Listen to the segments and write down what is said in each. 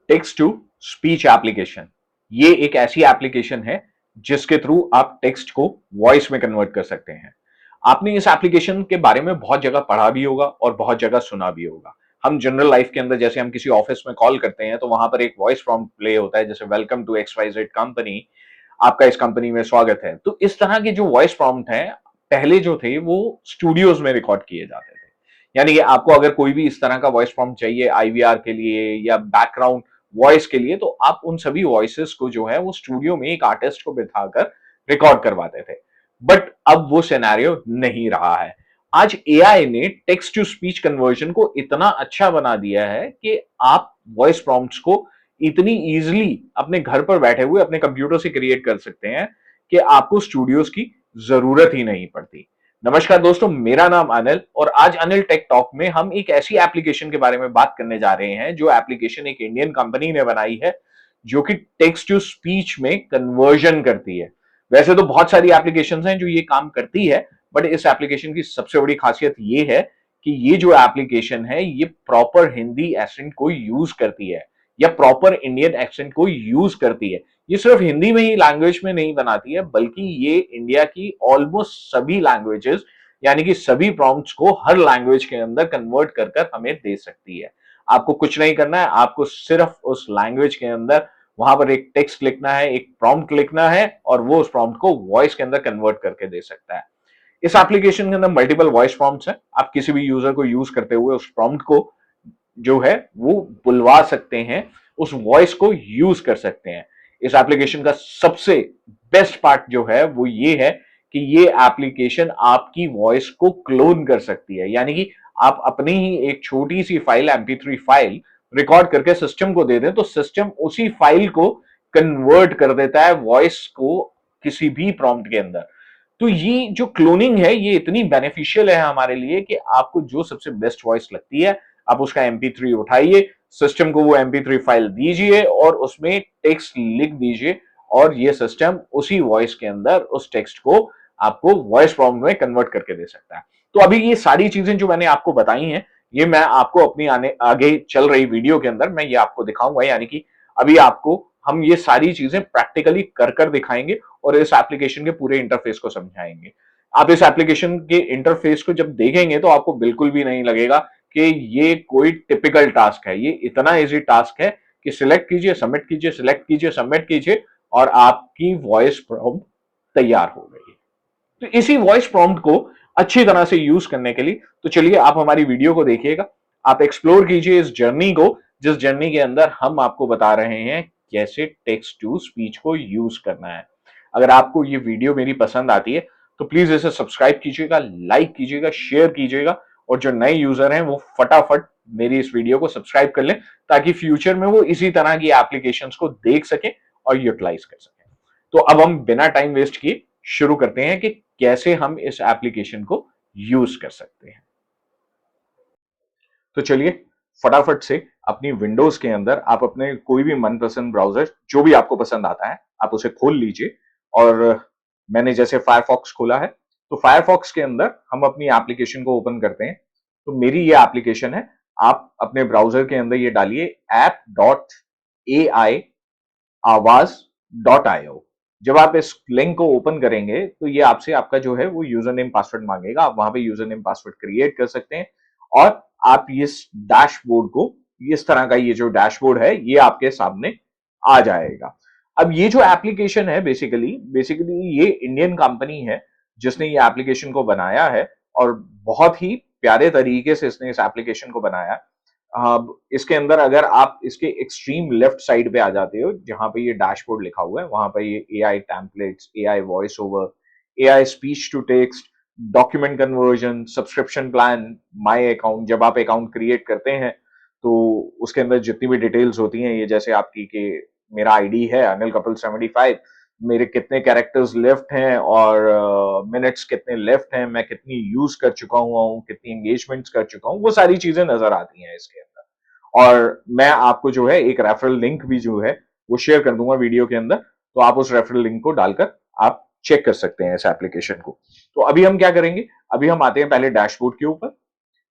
Text to speech application. ये एक ऐसी एप्लीकेशन है जिसके थ्रू आप टेक्स्ट को वॉइस में कन्वर्ट कर सकते हैं। आपने इस एप्लीकेशन के बारे में बहुत जगह पढ़ा भी होगा और बहुत जगह सुना भी होगा। हम जनरल लाइफ के अंदर जैसे हम किसी ऑफिस में कॉल करते हैं तो वहां पर एक वॉइस प्रॉम्प्ट प्ले होता है, जैसे welcome to X Y Z company, आपका इस कंपनी में स्वागत है। तो इस तरह के जो वॉइस प्रॉम्प्ट हैं, पहले जो थे वो स्टूडियोज में रिकॉर्ड किए जाते थे। यानी कि आपको अगर कोई भी इस तरह का वॉइस प्रॉम्प्ट चाहिए आईवीआर के लिए या बैकग्राउंड वॉइस के लिए, तो आप उन सभी वॉइसेस को जो है वो स्टूडियो में एक आर्टिस्ट को बिठाकर रिकॉर्ड करवाते थे। बट अब वो सिनेरियो नहीं रहा है। आज एआई ने टेक्स्ट टू स्पीच कन्वर्जन को इतना अच्छा बना दिया है कि आप वॉइस प्रॉम्प्ट्स को इतनी इजीली अपने घर पर बैठे हुए अपने कंप्यूटर से क्रिएट कर सकते हैं कि आपको स्टूडियोज की जरूरत ही नहीं पड़ती। नमस्कार दोस्तों, मेरा नाम अनिल और आज अनिल टेक टॉक में हम एक ऐसी एप्लीकेशन के बारे में बात करने जा रहे हैं जो एप्लीकेशन एक इंडियन कंपनी ने बनाई है, जो कि टेक्स्ट टू स्पीच में कन्वर्जन करती है। वैसे तो बहुत सारी एप्लीकेशंस हैं जो ये काम करती है, बट इस एप्लीकेशन की सबसे बड़ी खासियत ये है कि ये जो एप्लीकेशन है ये प्रॉपर हिंदी एक्सेंट को यूज करती है या प्रॉपर इंडियन एक्सेंट को यूज करती है। ये सिर्फ हिंदी में ही लैंग्वेज में नहीं बनाती है, बल्कि ये इंडिया की ऑलमोस्ट सभी लैंग्वेजेस यानी कि सभी प्रॉम्प्ट्स को हर लैंग्वेज के अंदर कन्वर्ट कर कर हमें दे सकती है। आपको कुछ नहीं करना है, आपको सिर्फ उस लैंग्वेज के अंदर वहां पर एक टेक्स्ट लिखना है, एक प्रॉम्प्ट लिखना है और वो उस प्रॉम्प्ट को वॉइस के अंदर कन्वर्ट करके दे सकता है। इस एप्लीकेशन के अंदर मल्टीपल वॉइस प्रॉम्प्ट्स हैं। आप किसी भी यूजर को यूज करते हुए उस प्रॉम्प्ट को जो है वो बुलवा सकते हैं, उस वॉइस को यूज कर सकते हैं। इस एप्लीकेशन का सबसे बेस्ट पार्ट जो है वो ये है कि ये एप्लीकेशन आपकी वॉइस को क्लोन कर सकती है। यानी कि आप अपनी ही एक छोटी सी फाइल, MP3 फाइल रिकॉर्ड करके सिस्टम को दे दें तो सिस्टम उसी फाइल को कन्वर्ट कर देता है वॉइस को किसी भी प्रॉम्प्ट के अंदर। तो ये जो क्लोनिंग है ये इतनी बेनिफिशियल है हमारे लिए कि आपको जो सबसे बेस्ट वॉइस लगती है आप उसका MP3 उठाइए, सिस्टम को वो MP3 फाइल दीजिए और उसमें टेक्स्ट लिख दीजिए और ये सिस्टम उसी वॉइस के अंदर उस टेक्स्ट को आपको वॉइस प्रॉम्प्ट में कन्वर्ट करके दे सकता है। तो अभी ये सारी चीजें जो मैंने आपको बताई हैं, ये मैं आपको अपनी आगे चल रही वीडियो के अंदर मैं ये आपको दिखाऊंगा। यानी कि अभी आपको हम ये सारी चीजें प्रैक्टिकली कर कर दिखाएंगे और इस एप्लीकेशन के पूरे इंटरफेस को समझाएंगे। आप इस एप्लीकेशन के इंटरफेस को जब देखेंगे तो आपको बिल्कुल भी नहीं लगेगा कि ये कोई टिपिकल टास्क है। ये इतना इजी टास्क है कि सिलेक्ट कीजिए, सबमिट कीजिए, सिलेक्ट कीजिए, सबमिट कीजिए और आपकी वॉइस प्रॉम्प्ट तैयार हो गई। तो इसी वॉइस प्रॉम्प्ट को अच्छी तरह से यूज करने के लिए तो चलिए आप हमारी वीडियो को देखिएगा, आप एक्सप्लोर कीजिए इस जर्नी को, जिस जर्नी के अंदर हम आपको बता रहे हैं कैसे टेक्स्ट टू स्पीच को यूज करना है। अगर आपको ये वीडियो मेरी पसंद आती है तो प्लीज इसे सब्सक्राइब कीजिएगा, लाइक कीजिएगा, शेयर कीजिएगा और जो नए यूजर हैं वो फटाफट मेरी इस वीडियो को सब्सक्राइब कर लें ताकि फ्यूचर में वो इसी तरह की एप्लीकेशंस को देख सके और यूटिलाइज कर सके। तो अब हम बिना टाइम वेस्ट किए शुरू करते हैं कि कैसे हम इस एप्लीकेशन को यूज कर सकते हैं। तो चलिए फटाफट से अपनी विंडोज के अंदर आप अपने कोई भी मनपसंद ब्राउजर जो भी आपको पसंद आता है आप उसे खोल लीजिए। और मैंने जैसे फायरफॉक्स खोला है तो फायरफॉक्स के अंदर हम अपनी एप्लीकेशन को ओपन करते हैं। तो मेरी ये एप्लीकेशन है, आप अपने ब्राउजर के अंदर ये डालिए app.ai आवाज.io। जब आप इस लिंक को ओपन करेंगे तो ये आपसे आपका जो है वो यूजर नेम पासवर्ड मांगेगा। आप वहां पे यूजर नेम पासवर्ड क्रिएट कर सकते हैं और आप इस डैशबोर्ड को, इस तरह का ये जो डैशबोर्ड है ये आपके सामने आ जाएगा। अब ये जो एप्लीकेशन है बेसिकली बेसिकली ये इंडियन कंपनी है जिसने ये एप्लीकेशन को बनाया है और बहुत ही प्यारे तरीके से इसने इस एप्लीकेशन को बनाया। इसके अंदर अगर आप इसके एक्सट्रीम लेफ्ट साइड पे आ जाते हो जहां पे ये डैशबोर्ड लिखा हुआ है, वहां पे ये AI templates, AI voice over, AI speech to text, document conversion, subscription plan, my account. जब आप अकाउंट क्रिएट करते हैं तो उसके अंदर जितनी भी डिटेल्स होती हैं, ये जैसे आपकी कि मेरा आईडी है अनिल कपिल 75, मेरे कितने कैरेक्टर्स लेफ्ट हैं और मिनट्स कितने लेफ्ट हैं, मैं कितनी यूज कर चुका हुआ हूँ, कितनी एंगेजमेंट्स कर चुका हूँ, वो सारी चीजें नजर आती हैं इसके अंदर। और मैं आपको जो है एक रेफरल लिंक भी जो है वो शेयर कर दूंगा वीडियो के अंदर, तो आप उस रेफरल लिंक को डालकर आप चेक कर सकते हैं इस एप्लीकेशन को। तो अभी हम क्या करेंगे, अभी हम आते हैं पहले डैशबोर्ड के ऊपर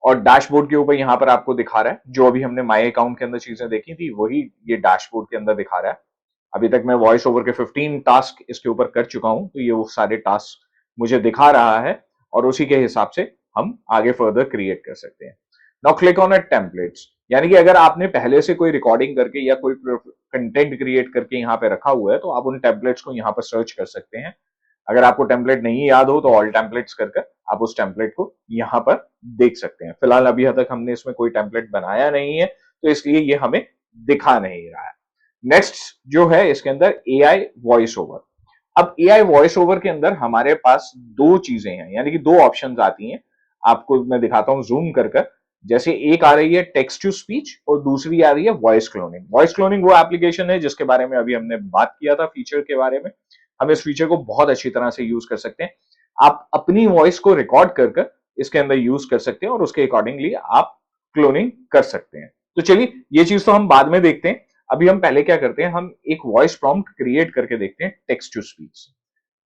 और डैशबोर्ड के ऊपर यहाँ पर आपको दिखा रहा है जो अभी हमने माई अकाउंट के अंदर चीजें देखी थी वही ये डैशबोर्ड के अंदर दिखा रहा है। अभी तक मैं वॉइस ओवर के 15 टास्क इसके ऊपर कर चुका हूं, तो ये वो सारे टास्क मुझे दिखा रहा है और उसी के हिसाब से हम आगे फर्दर क्रिएट कर सकते हैं। Now click on it templates, यानी कि अगर आपने पहले से कोई रिकॉर्डिंग करके या कोई कंटेंट क्रिएट करके यहाँ पे रखा हुआ है तो आप उन टेम्पलेट्स को यहाँ पर सर्च कर सकते हैं। अगर आपको टेम्पलेट नहीं याद हो तो ऑल टेम्पलेट्स कर आप उस टेम्पलेट को यहाँ पर देख सकते हैं। फिलहाल अभी तक हमने इसमें कोई टेम्पलेट बनाया नहीं है तो इसलिए ये हमें दिखा नहीं रहा है। नेक्स्ट जो है इसके अंदर एआई वॉइस ओवर। अब एआई वॉइस ओवर के अंदर हमारे पास दो चीजें हैं, यानी कि दो ऑप्शंस आती हैं। आपको मैं दिखाता हूं जूम कर। जैसे एक आ रही है टेक्स्ट टू स्पीच और दूसरी आ रही है वॉइस क्लोनिंग। वॉइस क्लोनिंग वो एप्लीकेशन है जिसके बारे में अभी हमने बात किया था फीचर के बारे में। हम इस फीचर को बहुत अच्छी तरह से यूज कर सकते हैं। आप अपनी वॉइस को रिकॉर्ड कर इसके अंदर यूज कर सकते हैं और उसके अकॉर्डिंगली आप क्लोनिंग कर सकते हैं। तो चलिए ये चीज तो हम बाद में देखते हैं। अभी हम पहले क्या करते हैं, हम एक वॉइस प्रॉम्प्ट क्रिएट करके देखते हैं टेक्स्ट टू स्पीच।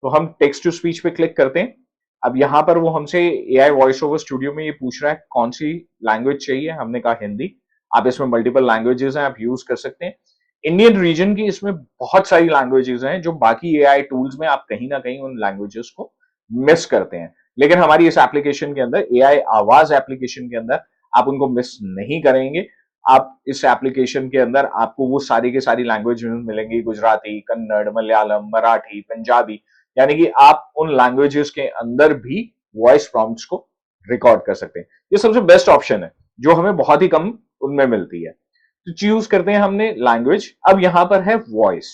तो हम टेक्स्ट टू स्पीच पे क्लिक करते हैं। अब यहां पर वो हमसे एआई वॉइस ओवर स्टूडियो में ये पूछ रहा है कौन सी लैंग्वेज चाहिए। हमने कहा हिंदी। आप इसमें मल्टीपल लैंग्वेजेस हैं, आप यूज कर सकते हैं। इंडियन रीजन की इसमें बहुत सारी लैंग्वेजेस हैं जो बाकी एआई टूल्स में आप कहीं ना कहीं उन लैंग्वेजेस को मिस करते हैं, लेकिन हमारी इस एप्लीकेशन के अंदर एआई आवाज एप्लीकेशन के अंदर आप उनको मिस नहीं करेंगे। आप इस एप्लीकेशन के अंदर आपको वो सारी की सारी लैंग्वेज मिलेंगी, गुजराती, कन्नड़, मलयालम, मराठी, पंजाबी, यानी कि आप उन लैंग्वेजेस के अंदर भी वॉइस प्रॉम्प्ट्स को रिकॉर्ड कर सकते हैं। ये सबसे बेस्ट ऑप्शन है जो हमें बहुत ही कम उनमें मिलती है। तो चूज करते हैं हमने लैंग्वेज। अब यहां पर है वॉइस।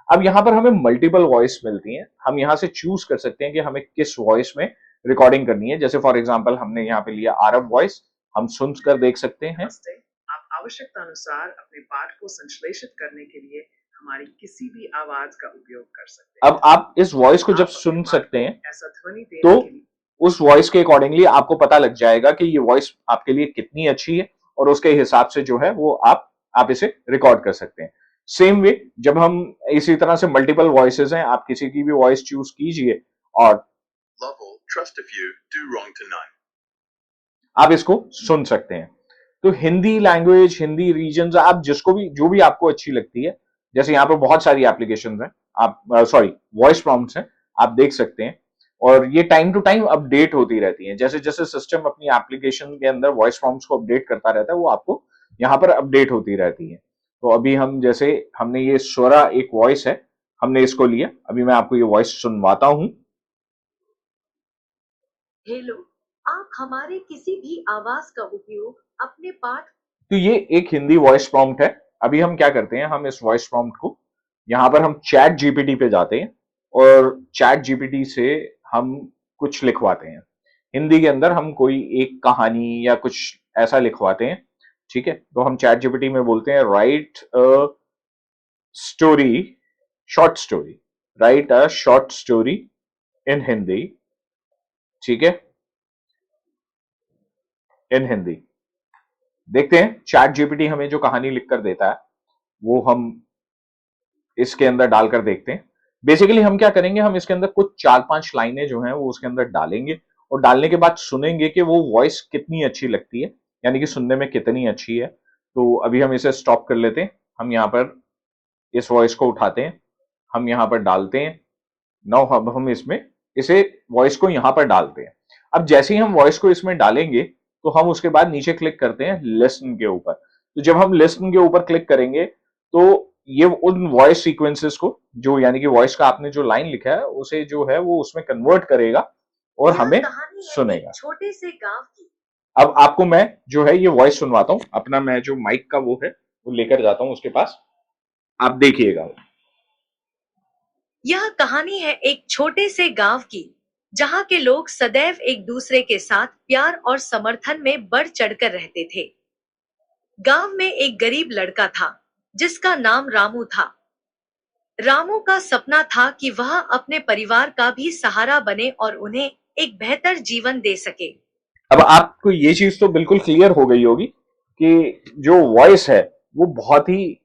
अब यहां पर हमें मल्टीपल वॉइस मिलती हैं। हम यहां से चूज कर सकते हैं कि हमें किस वॉइस में रिकॉर्डिंग करनी है। जैसे फॉर एग्जांपल हमने यहाँ पे लिया आरब वॉइस, हम सुनकर देख सकते हैं। आप आवश्यकता अनुसार अपने पाठ को संश्लेषित करने के लिए हमारी किसी भी आवाज का उपयोग कर सकते हैं। अब आप इस वॉइस को जब सुन सकते हैं ऐसा ध्वनि तो उस वॉइस के अकॉर्डिंगली आपको पता लग जाएगा कि ये वॉइस आपके लिए कितनी अच्छी है और उसके हिसाब से जो है वो आप इसे रिकॉर्ड कर सकते हैं। सेम वे जब हम इसी तरह से मल्टीपल वॉइसेस हैं, आप किसी की भी वॉइस चूज कीजिए और आप इसको सुन सकते हैं। तो हिंदी लैंग्वेज, हिंदी रीजन, आप जिसको भी जो भी आपको अच्छी लगती है, जैसे यहाँ पे बहुत सारी एप्लीकेशन हैं, आप सॉरी वॉइस प्रॉम्प्ट्स हैं, आप देख सकते हैं और ये टाइम टू टाइम अपडेट होती रहती है। जैसे जैसे सिस्टम अपनी एप्लीकेशन के अंदर वॉइस प्रॉम्प्ट्स को अपडेट करता रहता है वो आपको यहाँ पर अपडेट होती रहती है। तो अभी हम जैसे हमने ये स्वरा एक वॉइस है, हमने इसको लिया। अभी मैं आपको ये वॉइस सुनवाता हूं। हेलो, आप हमारे किसी भी आवाज का उपयोग अपने पाठ। तो ये एक हिंदी वॉइस प्रॉम्प्ट है। अभी हम क्या करते हैं, हम इस वॉइस प्रॉम्प्ट को यहाँ पर हम चैट जीपीटी पे जाते हैं और चैट जीपीटी से हम कुछ लिखवाते हैं। हिंदी के अंदर हम कोई एक कहानी या कुछ ऐसा लिखवाते हैं, ठीक है। तो हम चैट जीपीटी में बोलते हैं right a story, short story, right a short story in Hindi, ठीक है, इन हिंदी। देखते हैं चैट जीपीटी हमें जो कहानी लिखकर देता है वो हम इसके अंदर डालकर देखते हैं। बेसिकली हम क्या करेंगे, हम इसके अंदर कुछ 4-5 लाइनें जो हैं वो उसके अंदर डालेंगे और डालने के बाद सुनेंगे कि वो वॉइस कितनी अच्छी लगती है, यानी कि सुनने में कितनी अच्छी है। तो अभी हम इसे स्टॉप कर लेते हैं। हम यहाँ पर इस वॉइस को उठाते हैं, हम यहाँ पर डालते हैं। नाउ अब हम इसमें इसे वॉइस को यहाँ पर डालते हैं। अब जैसे ही हम वॉइस को इसमें डालेंगे तो हम उसके बाद नीचे क्लिक करते हैं लिसन के ऊपर। तो जब हम लिसन के ऊपर क्लिक करेंगे तो ये उन वॉइस सीक्वेंसेस को, जो यानी कि वॉइस का आपने जो लाइन लिखा है उसे जो है वो उसमें कन्वर्ट करेगा और हमें सुनेगा। छोटे से गांव की। अब आपको मैं जो है ये वॉइस सुनवाता हूं। अपना मैं जो माइक का वो है वो लेकर जाता हूं उसके पास, आप देखिएगा। यह कहानी है एक छोटे से गांव की, जहां के लोग सदैव एक दूसरे के साथ प्यार और समर्थन में बढ़ चढ़कर रहते थे। गांव में एक गरीब लड़का था जिसका नाम रामू था। रामू का सपना था कि वह अपने परिवार का भी सहारा बने और उन्हें एक बेहतर जीवन दे सके। अब आपको ये चीज तो बिल्कुल क्लियर हो गई होगी कि जो वॉइस है वो बहुत ही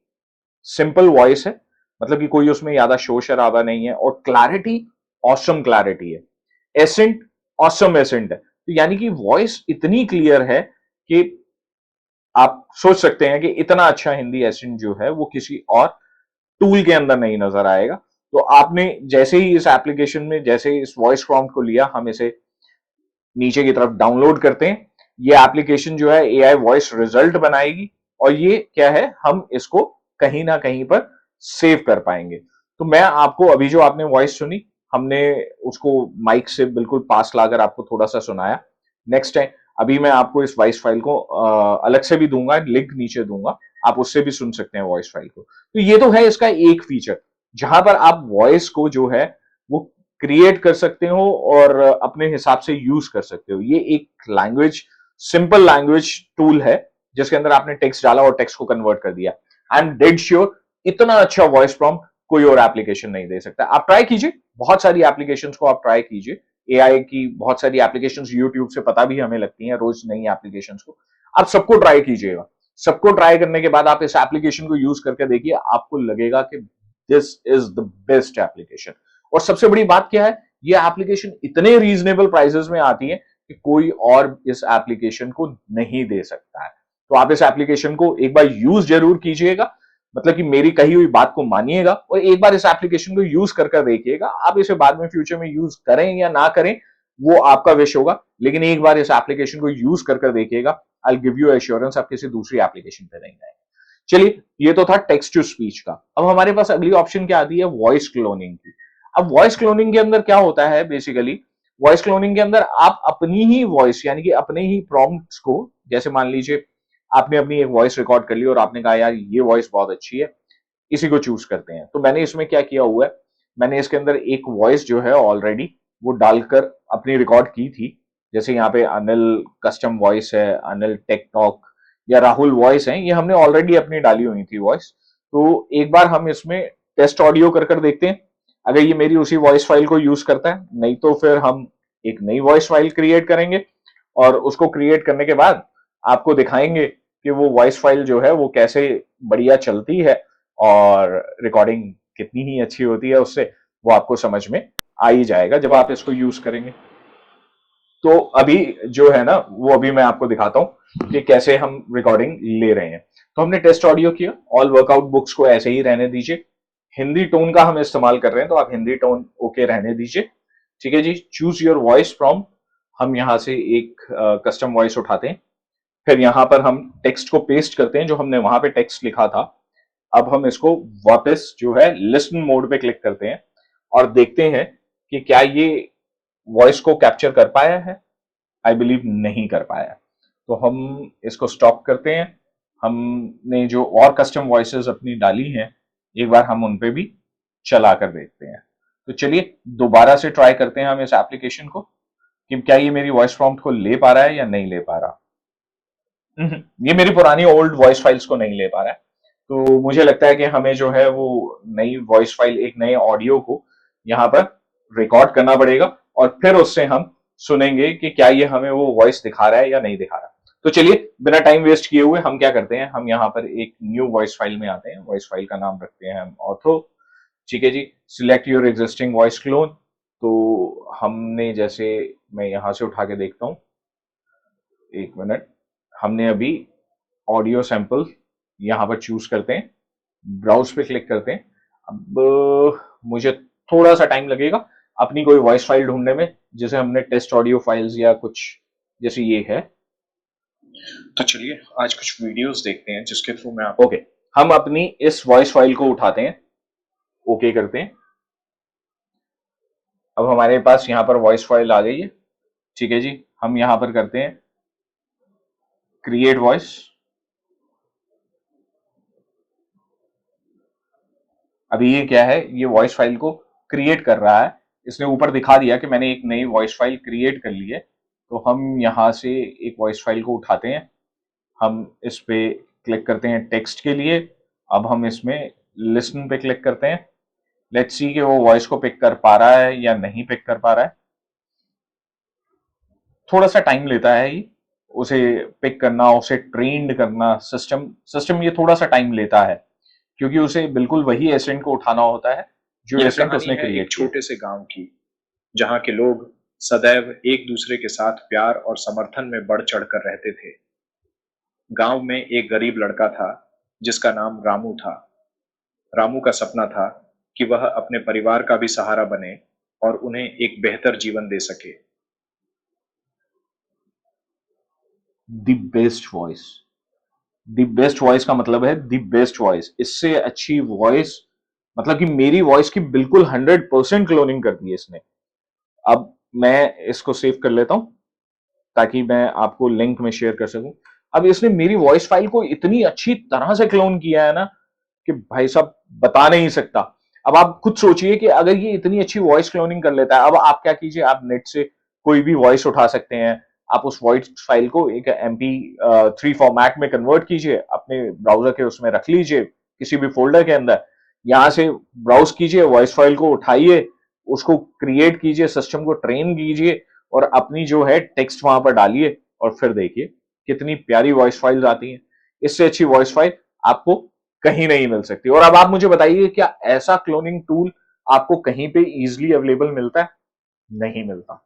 सिंपल वॉइस है, मतलब कि कोई उसमें ज्यादा शोर शराबा नहीं है और क्लैरिटी ऑसम क्लैरिटी है, एसेंट ऑसम एसेंट है। तो यानी कि वॉइस इतनी क्लियर है कि आप सोच सकते हैं कि इतना अच्छा हिंदी एसेंट जो है वो किसी और टूल के अंदर नहीं नजर आएगा। तो आपने जैसे ही इस एप्लीकेशन में जैसे ही इस वॉइस प्रॉम्प्ट को लिया, हम इसे नीचे की तरफ डाउनलोड करते हैं। ये एप्लीकेशन जो है एआई वॉइस रिजल्ट बनाएगी और ये क्या है, हम इसको कहीं ना कहीं पर सेव कर पाएंगे। तो मैं आपको अभी जो आपने वॉइस सुनी, हमने उसको माइक से बिल्कुल पास लाकर आपको थोड़ा सा सुनाया। नेक्स्ट टाइम अभी मैं आपको इस वॉइस फाइल को अलग से भी दूंगा, लिंक नीचे दूंगा, आप उससे भी सुन सकते हैं वॉइस फाइल को। तो ये तो है इसका एक फीचर, जहां पर आप वॉइस को जो है वो क्रिएट कर सकते हो और अपने हिसाब से यूज कर सकते हो। ये एक लैंग्वेज, सिंपल लैंग्वेज टूल है जिसके अंदर आपने टेक्स्ट डाला और टेक्स्ट को कन्वर्ट कर दिया। आई एम डेड श्योर इतना अच्छा वॉइस प्रॉम्प्ट कोई और एप्लीकेशन नहीं दे सकता। आप ट्राई कीजिए, बहुत सारी एप्लीकेशंस को आप ट्राई कीजिए। एआई की बहुत सारी एप्लीकेशंस यूट्यूब से पता भी हमें लगती हैं रोज नई एप्लीकेशंस को। आप सबको ट्राई कीजिएगा। सबको ट्राई करने के बाद आप इस एप्लीकेशन को यूज करके देखिए, आपको लगेगा कि this is the best application. और सबसे बड़ी बात क्या है, ये एप्लीकेशन इतने रीजनेबल प्राइसेस में आती है कि कोई और इस एप्लीकेशन को नहीं दे सकता है। तो आप इस एप्लीकेशन को एक बार यूज जरूर कीजिएगा, मतलब कि मेरी कही हुई बात को मानिएगा और एक बार इस एप्लीकेशन को यूज कर देखिएगा। आप इसे बाद में फ्यूचर में यूज करें या ना करें वो आपका विश होगा, लेकिन एक बार इस एप्लीकेशन को यूज कर देखिएगा। आई गिव यू एश्योरेंस, आप किसी दूसरी एप्लीकेशन पे नहीं जाएंगे। चलिए, ये तो था टेक्स्ट टू स्पीच का। अब हमारे पास अगली ऑप्शन क्या आती है, वॉइस क्लोनिंग की। अब वॉइस क्लोनिंग के अंदर क्या होता है, बेसिकली वॉइस क्लोनिंग के अंदर आप अपनी ही वॉइस यानी कि अपने ही प्रॉम्प्ट्स को, जैसे मान लीजिए आपने अपनी एक वॉइस रिकॉर्ड कर ली और आपने कहा यार ये वॉइस बहुत अच्छी है, इसी को चूज करते हैं। तो मैंने इसमें क्या किया हुआ है, मैंने इसके अंदर एक वॉइस जो है ऑलरेडी वो डालकर अपनी रिकॉर्ड की थी। जैसे यहाँ पे अनिल कस्टम वॉइस है, अनिल टेक टॉक या राहुल वॉइस है, ये हमने ऑलरेडी अपनी डाली हुई थी वॉइस। तो एक बार हम इसमें टेस्ट ऑडियो कर देखते हैं, अगर ये मेरी उसी वॉइस फाइल को यूज करता है, नहीं तो फिर हम एक नई वॉइस फाइल क्रिएट करेंगे और उसको क्रिएट करने के बाद आपको दिखाएंगे कि वो वॉइस फाइल जो है वो कैसे बढ़िया चलती है और रिकॉर्डिंग कितनी ही अच्छी होती है उससे, वो आपको समझ में आ ही जाएगा जब आप इसको यूज करेंगे। तो अभी जो है ना, वो अभी मैं आपको दिखाता हूं कि कैसे हम रिकॉर्डिंग ले रहे हैं। तो हमने टेस्ट ऑडियो किया, ऑल वर्कआउट बुक्स को ऐसे ही रहने दीजिए। हिंदी टोन का हम इस्तेमाल कर रहे हैं तो आप हिंदी टोन ओके रहने दीजिए। ठीक है जी, चूज योर वॉइस फ्रॉम, हम यहां से एक कस्टम वॉइस उठाते हैं, फिर यहां पर हम टेक्स्ट को पेस्ट करते हैं जो हमने वहां पे टेक्स्ट लिखा था। अब हम इसको वापस जो है लिसन मोड पे क्लिक करते हैं और देखते हैं कि क्या ये वॉइस को कैप्चर कर पाया है। आई बिलीव नहीं कर पाया, तो हम इसको स्टॉप करते हैं। हमने जो और कस्टम वॉइसेस अपनी डाली हैं, एक बार हम उन पे भी चला कर देखते हैं। तो चलिए दोबारा से ट्राई करते हैं हम इस एप्लीकेशन को कि क्या ये मेरी वॉइस प्रॉम्प्ट को ले पा रहा है या नहीं ले पा रहा। ये मेरी पुरानी ओल्ड वॉइस फाइल्स को नहीं ले पा रहा है। तो मुझे लगता है कि हमें जो है वो नई वॉइस फाइल, एक नए ऑडियो को यहाँ पर रिकॉर्ड करना पड़ेगा और फिर उससे हम सुनेंगे कि क्या ये हमें वो वॉइस दिखा रहा है या नहीं दिखा रहा। तो चलिए बिना टाइम वेस्ट किए हुए हम क्या करते हैं, हम यहाँ पर एक न्यू वॉइस फाइल में आते हैं। वॉइस फाइल का नाम रखते हैं हम ऑथो। ठीक है जी, select your existing voice clone. तो हमने जैसे, मैं यहां से उठा के देखता हूं, एक मिनट, हमने अभी ऑडियो सैंपल यहां पर चूज करते हैं, ब्राउज पे क्लिक करते हैं। अब मुझे थोड़ा सा टाइम लगेगा अपनी कोई वॉइस फाइल ढूंढने में, जैसे हमने टेस्ट ऑडियो फाइल्स या कुछ जैसे ये है। तो चलिए आज कुछ वीडियोस देखते हैं जिसके थ्रू मैं ओके, हम अपनी इस वॉइस फाइल को उठाते हैं, ओके करते हैं। अब हमारे पास यहाँ पर वॉइस फाइल आ गई है। ठीक है जी, हम यहाँ पर करते हैं क्रिएट वॉइस। अभी ये क्या है, ये वॉइस फाइल को क्रिएट कर रहा है। इसने ऊपर दिखा दिया कि मैंने एक नई वॉइस फाइल क्रिएट कर ली है। तो हम यहाँ से एक वॉइस फाइल को उठाते हैं, हम इस पे क्लिक करते हैं टेक्स्ट के लिए। अब हम इसमें लिसन पे क्लिक करते हैं। लेट्स सी कि वो वॉइस को पिक कर पा रहा है या नहीं पिक कर पा रहा है। थोड़ा सा टाइम लेता है ये, उसे पिक करना, उसे ट्रेंड करना, सिस्टम ये थोड़ा सा टाइम लेता है क्योंकि उसे बिल्कुल वही एसेंट को उठाना होता है जो एसेंट उसने क्रिएट किया। छोटे से गांव की, जहां के लोग सदैव एक दूसरे के साथ प्यार और समर्थन में बढ़ चढ़कर रहते थे। गांव में एक गरीब लड़का था जिसका नाम रामू था। रामू का सपना था कि वह अपने परिवार का भी सहारा बने और उन्हें एक बेहतर जीवन दे सके। The best voice. The best voice का मतलब है द बेस्ट वॉइस। इससे अच्छी वॉइस मतलब कि मेरी वॉइस की बिल्कुल 100% क्लोनिंग कर दी है इसने। अब मैं इसको सेव कर लेता हूं ताकि मैं आपको लिंक में शेयर कर सकूं। अब इसने मेरी वॉइस फाइल को इतनी अच्छी तरह से क्लोन किया है ना कि भाई साहब बता नहीं सकता। अब आप खुद सोचिए कि अगर ये इतनी अच्छी वॉइस क्लोनिंग कर लेता है, अब आप क्या कीजिए, आप नेट से कोई भी वॉइस उठा सकते हैं। आप उस वॉइस फाइल को एक MP3 फॉर्मेट में कन्वर्ट कीजिए, अपने ब्राउजर के उसमें रख लीजिए किसी भी फोल्डर के अंदर। यहां से ब्राउज कीजिए, वॉइस फाइल को उठाइए, उसको क्रिएट कीजिए, सिस्टम को ट्रेन कीजिए और अपनी जो है टेक्स्ट वहां पर डालिए और फिर देखिए कितनी प्यारी वॉइस फाइल्स आती हैं। इससे अच्छी वॉइस फाइल आपको कहीं नहीं मिल सकती। और अब आप मुझे बताइए, क्या ऐसा क्लोनिंग टूल आपको कहीं पे इजीली अवेलेबल मिलता है? नहीं मिलता।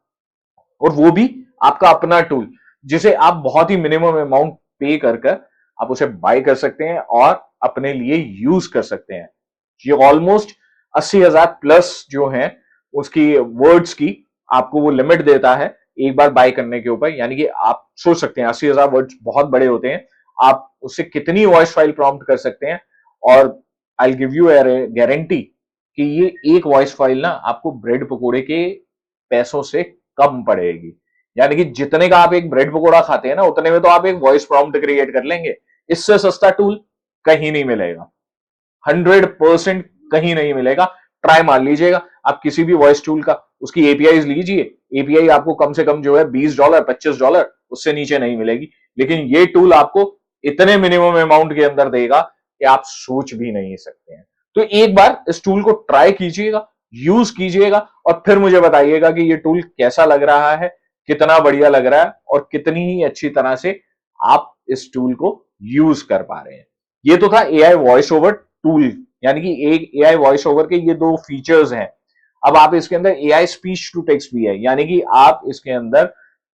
और वो भी आपका अपना टूल जिसे आप बहुत ही मिनिमम अमाउंट पे कर कर आप उसे बाय कर सकते हैं और अपने लिए यूज कर सकते हैं। ये ऑलमोस्ट 80,000 प्लस जो है उसकी वर्ड्स की आपको वो लिमिट देता है एक बार बाय करने के ऊपर। यानी कि आप सोच सकते हैं 80,000 वर्ड्स बहुत बड़े होते हैं। आप उससे कितनी वॉइस फाइल प्रॉम्प्ट कर सकते हैं। और आई गिव यू गारंटी कि ये एक वॉइस फाइल ना आपको ब्रेड पकोड़े के पैसों से कम पड़ेगी। यानी कि जितने का आप एक ब्रेड पकोड़ा खाते हैं ना, उतने में तो आप एक वॉइस प्रॉम्प्ट क्रिएट कर लेंगे। इससे सस्ता टूल कहीं नहीं मिलेगा, 100% कहीं नहीं मिलेगा। ट्राई मार लीजिएगा आप किसी भी वॉइस टूल का, उसकी एपीआई लीजिए। एपीआई आपको कम से कम जो है $20 $25, उससे नीचे नहीं मिलेगी। लेकिन ये टूल आपको इतने मिनिमम अमाउंट के अंदर देगा कि आप सोच भी नहीं सकते हैं। तो एक बार इस टूल को ट्राई कीजिएगा, यूज कीजिएगा और फिर मुझे बताइएगा कि ये टूल कैसा लग रहा है, कितना बढ़िया लग रहा है और कितनी ही अच्छी तरह से आप इस टूल को यूज कर पा रहे हैं। ये तो था एआई वॉइस ओवर टूल, यानी कि एक एआई वॉइस ओवर के ये दो फीचर्स हैं। अब आप इसके अंदर एआई स्पीच टू टेक्स्ट भी है, यानी कि आप इसके अंदर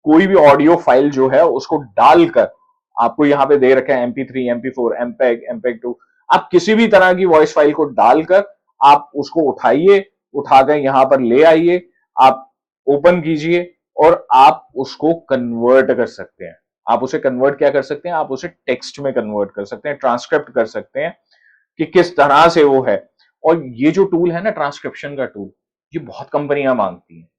कोई भी ऑडियो फाइल जो है उसको डालकर, आपको यहां पे दे रखा है MP3 MP4 MPEG MPEG 2, आप किसी भी तरह की वॉइस फाइल को डालकर आप उसको उठाइए, उठाकर यहां पर ले आइए, आप ओपन कीजिए और आप उसको कन्वर्ट कर सकते हैं। आप उसे कन्वर्ट क्या कर सकते हैं, आप उसे टेक्स्ट में कन्वर्ट कर सकते हैं, ट्रांसक्रिप्ट कर सकते हैं कि किस तरह से वो है। और ये जो टूल है ना, ट्रांसक्रिप्शन का टूल, ये बहुत कंपनियां मांगती हैं।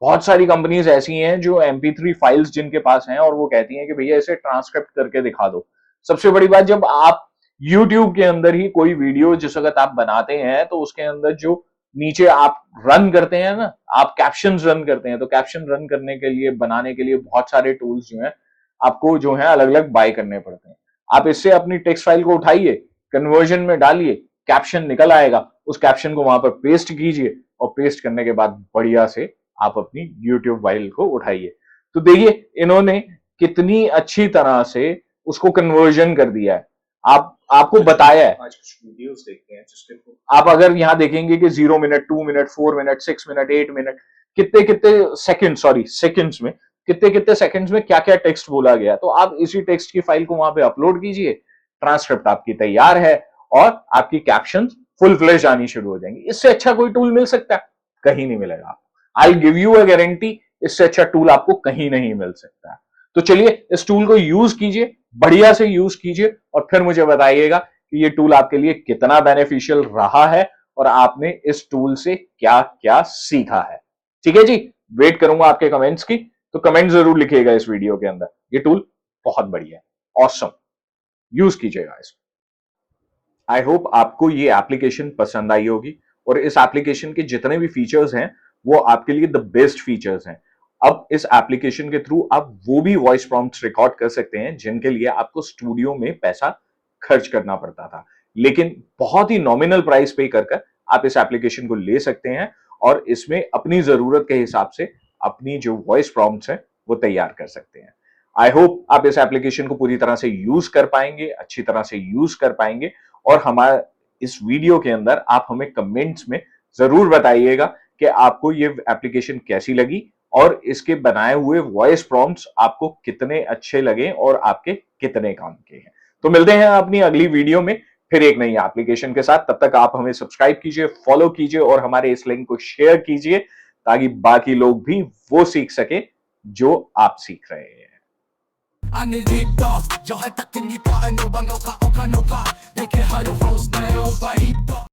बहुत सारी कंपनीज ऐसी हैं जो MP3 फाइल्स जिनके पास हैं और वो कहती हैं कि भैया इसे ट्रांसक्रिप्ट करके दिखा दो। सबसे बड़ी बात, जब आप YouTube के अंदर ही कोई वीडियो जिस वक्त आप बनाते हैं तो उसके अंदर जो नीचे आप रन करते हैं ना, आप कैप्शन रन करते हैं, तो कैप्शन रन करने के लिए, बनाने के लिए बहुत सारे टूल्स जो हैं आपको जो है अलग अलग बाय करने पड़ते हैं। आप इससे अपनी टेक्स्ट फाइल को उठाइए, कन्वर्जन में डालिए, कैप्शन निकल आएगा, उस कैप्शन को वहां पर पेस्ट कीजिए और पेस्ट करने के बाद बढ़िया से आप अपनी YouTube फाइल को उठाइए। तो देखिए इन्होंने कितनी अच्छी तरह से उसको कन्वर्जन कर दिया है। आपको बताया है। आज कुछ वीडियोस देखते हैं जिसके थ्रू आप अगर यहां देखेंगे कि 0 minute, 2 minute, 4 minute, 6 minute, 8 minute, कितने कितने सेकंड, सॉरी सेकंड्स में, कितने कितने सेकंड्स में क्या क्या टेक्स्ट बोला गया। तो आप इसी टेक्स्ट की फाइल को वहां पे अपलोड कीजिए, ट्रांसक्रिप्ट आपकी तैयार है और आपकी कैप्शन फुल फ्लेश आनी शुरू हो जाएंगी। इससे अच्छा कोई टूल मिल सकता है? कहीं नहीं मिलेगा। I give you a guarantee, इससे अच्छा टूल आपको कहीं नहीं मिल सकता। तो चलिए इस टूल को यूज कीजिए, बढ़िया से यूज कीजिए और फिर मुझे बताइएगा कि ये टूल आपके लिए कितना बेनिफिशियल रहा है और आपने इस टूल से क्या क्या सीखा है। ठीक है जी, वेट करूंगा आपके कमेंट्स की। तो कमेंट जरूर लिखिएगा इस वीडियो के अंदर। ये टूल बहुत बढ़िया है, ऑसम, यूज कीजिएगा इसको। आई होप आपको ये एप्लीकेशन पसंद आई होगी और इस एप्लीकेशन के जितने भी फीचर्स हैं वो आपके लिए द बेस्ट फीचर्स हैं। अब इस एप्लीकेशन के थ्रू आप वो भी वॉइस प्रॉम्प्ट्स रिकॉर्ड कर सकते हैं जिनके लिए आपको स्टूडियो में पैसा खर्च करना पड़ता था, लेकिन बहुत ही नॉमिनल प्राइस पे कर आप इस एप्लीकेशन को ले सकते हैं और इसमें अपनी जरूरत के हिसाब से अपनी जो वॉइस प्रॉम्प्ट्स हैं वो तैयार कर सकते हैं। आई होप आप इस एप्लीकेशन को पूरी तरह से यूज कर पाएंगे, अच्छी तरह से यूज कर पाएंगे और हमारे इस वीडियो के अंदर आप हमें कमेंट्स में जरूर बताइएगा कि आपको ये एप्लीकेशन कैसी लगी और इसके बनाए हुए वॉइस प्रॉम्प्ट्स आपको कितने अच्छे लगे और आपके कितने काम के हैं। तो मिलते हैं अपनी अगली वीडियो में फिर एक नई एप्लीकेशन के साथ। तब तक आप हमें सब्सक्राइब कीजिए, फॉलो कीजिए और हमारे इस लिंक को शेयर कीजिए ताकि बाकी लोग भी वो सीख सके जो आप सीख रहे हैं। Anilito, yo hasta que ni pa ano bang o ka, de que halo rose na yo pa